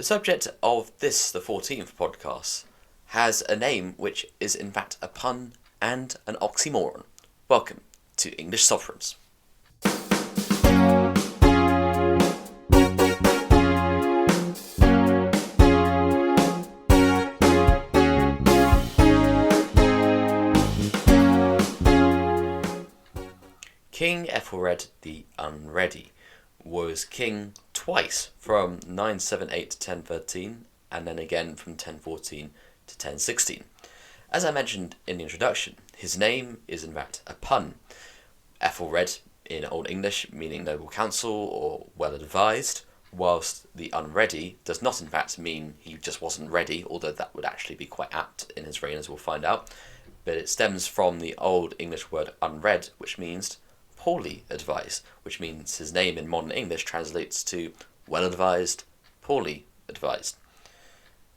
The subject of this, the 14th podcast, has a name which is in fact a pun and an oxymoron. Welcome to English Sovereigns. King Aethelred the Unready was king twice from 978 to 1013 and then again from 1014 to 1016. As I mentioned in the introduction, his name is in fact a pun. Aethelred in Old English meaning noble counsel or well advised, whilst the unready does not in fact mean he just wasn't ready, although that would actually be quite apt in his reign as we'll find out. But it stems from the Old English word unread, which means poorly advised, which means his name in modern English translates to well advised, poorly advised.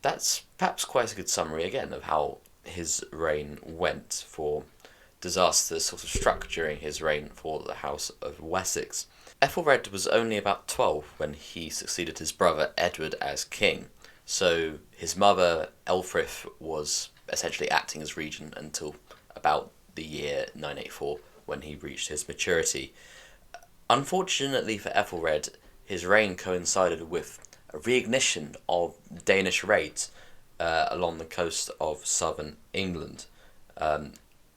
That's perhaps quite a good summary again of how his reign went, for disasters sort of struck during his reign for the House of Wessex. Aethelred was only about 12 when he succeeded his brother Edward as king, so his mother Elfrith was essentially acting as regent until about the year 984 when he reached his maturity. Unfortunately for Aethelred, his reign coincided with a reignition of Danish raids along the coast of southern England,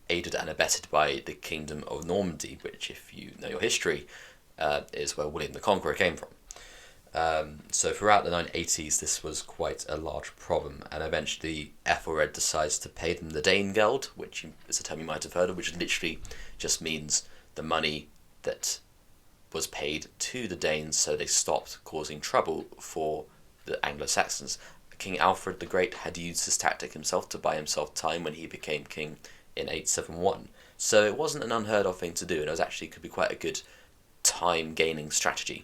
aided and abetted by the Kingdom of Normandy, which, if you know your history, is where William the Conqueror came from. So throughout the 980s, this was quite a large problem, and eventually Aethelred decides to pay them the Danegeld, which is a term you might have heard of, which literally just means the money that was paid to the Danes so they stopped causing trouble for the Anglo-Saxons. King Alfred the Great had used this tactic himself to buy himself time when he became king in 871. So it wasn't an unheard of thing to do, and it was actually could be quite a good time-gaining strategy.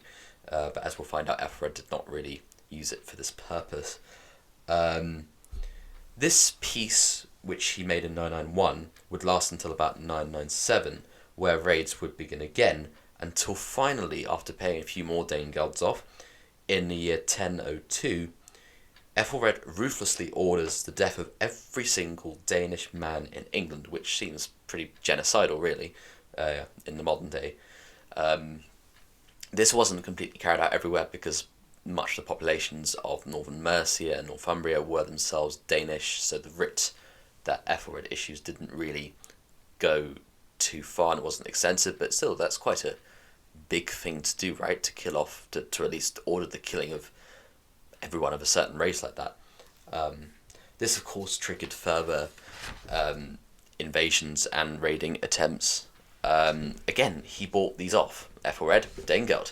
But as we'll find out, Aethelred did not really use it for this purpose. This peace, which he made in 991, would last until about 997, where raids would begin again, until finally, after paying a few more Danegelds off, in the year 1002, Aethelred ruthlessly orders the death of every single Danish man in England, which seems pretty genocidal, really, in the modern day. This wasn't completely carried out everywhere because much of the populations of northern Mercia and Northumbria were themselves Danish, so the writ that Aethelred issues didn't really go too far and it wasn't extensive, but still that's quite a big thing to do, right? To kill off, to at least order the killing of everyone of a certain race like that. This of course triggered further invasions and raiding attempts. Again, he bought these off, Aethelred, Danegeld,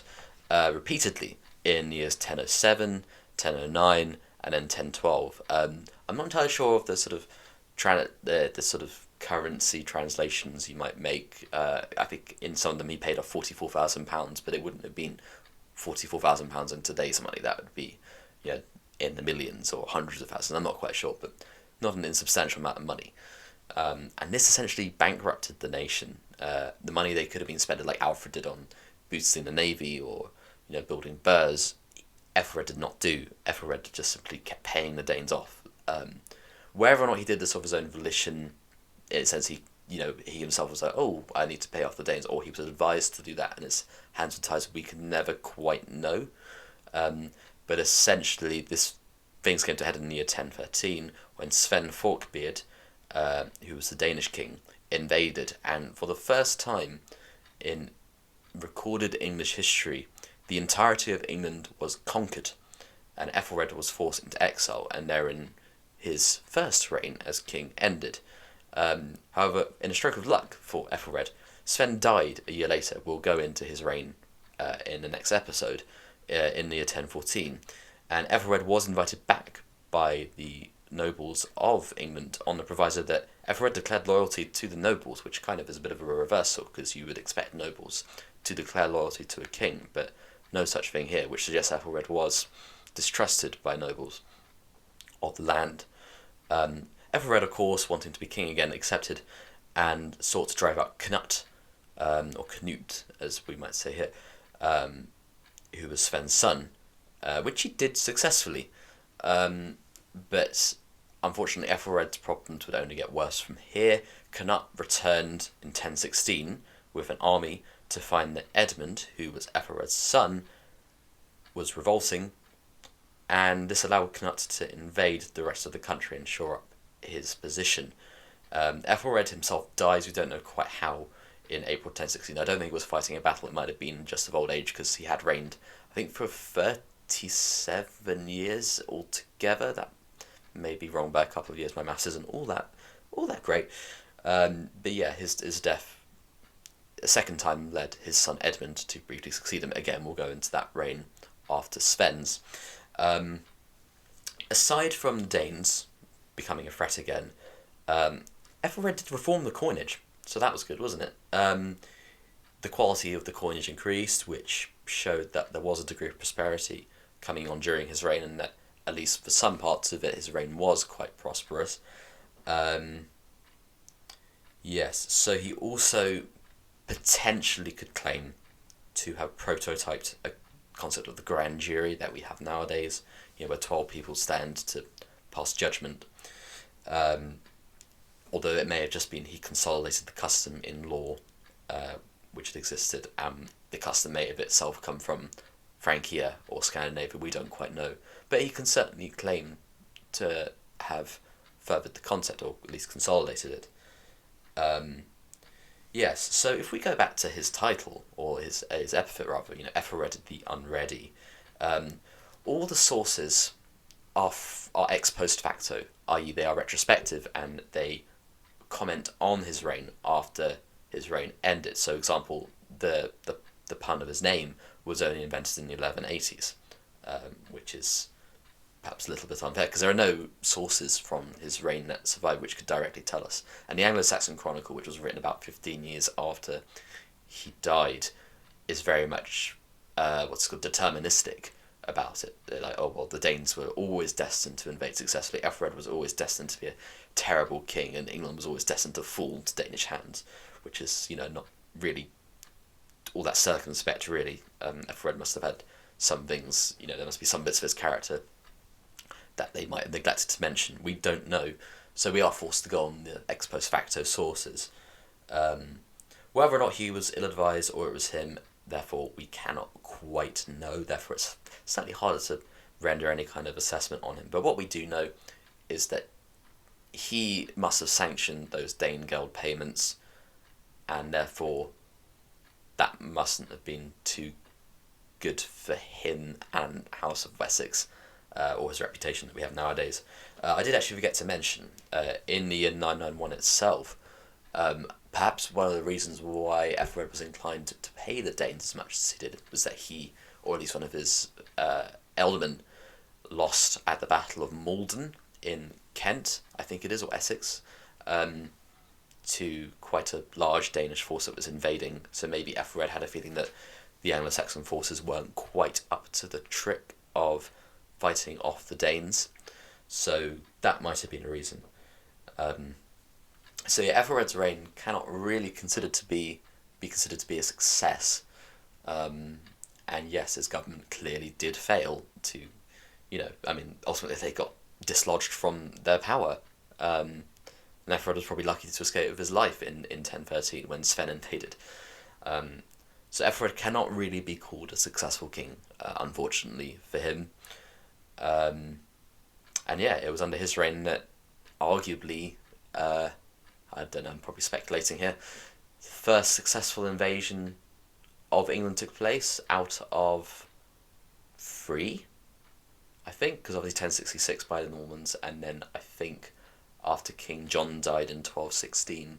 repeatedly in the years 1007, 1009, and then 1012. I'm not entirely sure of the sort of the sort of currency translations you might make. I think in some of them he paid off £44,000, but it wouldn't have been £44,000 in today's money. That would be, in the millions or hundreds of thousands. I'm not quite sure, but not an insubstantial amount of money. And this essentially bankrupted the nation. The money they could have been spending, like Alfred did, on boosting the navy or building burhs, Aethelred did not do. Aethelred just simply kept paying the Danes off. Whether or not he did this of his own volition, in a sense he himself was like, oh, I need to pay off the Danes, or he was advised to do that and his hands were tied, we can never quite know. But essentially things came to a head in the year 1013 when Sven Forkbeard, who was the Danish king, invaded, and for the first time in recorded English history, the entirety of England was conquered, and Aethelred was forced into exile, and therein his first reign as king ended. However, in a stroke of luck for Aethelred, Sven died a year later. We'll go into his reign in the next episode, in the year 1014, and Aethelred was invited back by the nobles of England on the proviso that Aethelred declared loyalty to the nobles, which kind of is a bit of a reversal, because you would expect nobles to declare loyalty to a king, but no such thing here, which suggests Aethelred was distrusted by nobles of the land. Aethelred, of course, wanting to be king again, accepted and sought to drive out Knut, or Knut, as we might say here, who was Sven's son, which he did successfully. But unfortunately, Ethelred's problems would only get worse from here. Canute returned in 1016 with an army to find that Edmund, who was Ethelred's son, was revolting, and this allowed Canute to invade the rest of the country and shore up his position. Ethelred himself dies, we don't know quite how, in April 1016. I don't think he was fighting a battle, it might have been just of old age, because he had reigned, I think, for 37 years altogether. That may be wrong by a couple of years, my maths isn't all that great. But yeah, his death a second time led his son Edmund to briefly succeed him. Again, we'll go into that reign after Sven's. Aside from the Danes becoming a threat again, Ethelred did reform the coinage, so that was good, wasn't it? The quality of the coinage increased, which showed that there was a degree of prosperity coming on during his reign, and that, at least for some parts of it, his reign was quite prosperous. Yes, so he also potentially could claim to have prototyped a concept of the grand jury that we have nowadays, where 12 people stand to pass judgment. Although it may have just been he consolidated the custom in law, which had existed, and the custom may have itself come from Francia or Scandinavia, we don't quite know. But he can certainly claim to have furthered the concept, or at least consolidated it. Yes, so if we go back to his title, or his epithet rather, Aethelred the Unready, all the sources are ex post facto, i.e. they are retrospective, and they comment on his reign after his reign ended. So, example, the pun of his name was only invented in the 1180s, which is perhaps a little bit unfair, because there are no sources from his reign that survive which could directly tell us. And the Anglo-Saxon Chronicle, which was written about 15 years after he died, is very much what's called deterministic about it. They're like, oh, well, the Danes were always destined to invade successfully, Ethelred was always destined to be a terrible king, and England was always destined to fall to Danish hands, which is, not really all that circumspect, really. Ethelred must have had some things, there must be some bits of his character that they might have neglected to mention. We don't know, so we are forced to go on the ex post facto sources. Whether or not he was ill-advised or it was him, therefore we cannot quite know, therefore it's slightly harder to render any kind of assessment on him. But what we do know is that he must have sanctioned those Danegeld payments, and therefore that mustn't have been too good for him and House of Wessex, or his reputation that we have nowadays. I did actually forget to mention, in the year 991 itself, perhaps one of the reasons why Ethelred was inclined to pay the Danes as much as he did was that he, or at least one of his ealdormen, lost at the Battle of Malden in Kent, I think it is, or Essex, to quite a large Danish force that was invading. So maybe Ethelred had a feeling that the Anglo-Saxon forces weren't quite up to the trick of fighting off the Danes. So that might have been a reason. So yeah, Ethelred's reign cannot really be considered to be a success. And yes, his government clearly did fail to, ultimately they got dislodged from their power. And Ethelred was probably lucky to escape with his life in 1013 when Sven invaded. So Ethelred cannot really be called a successful king, unfortunately for him. And yeah, it was under his reign that arguably, I don't know, I'm probably speculating here, the first successful invasion of England took place out of 3, I think, because obviously 1066 by the Normans, and then I think after King John died in 1216,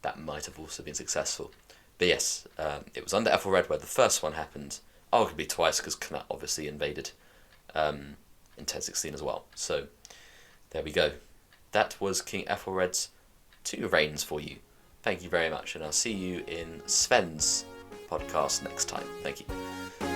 that might have also been successful. But yes, it was under Ethelred where the first one happened, arguably twice, because Canute obviously invaded in 1016 as well. So there we go. That was King Ethelred's 2 reigns for you. Thank you very much, and I'll see you in Sven's podcast next time. Thank you.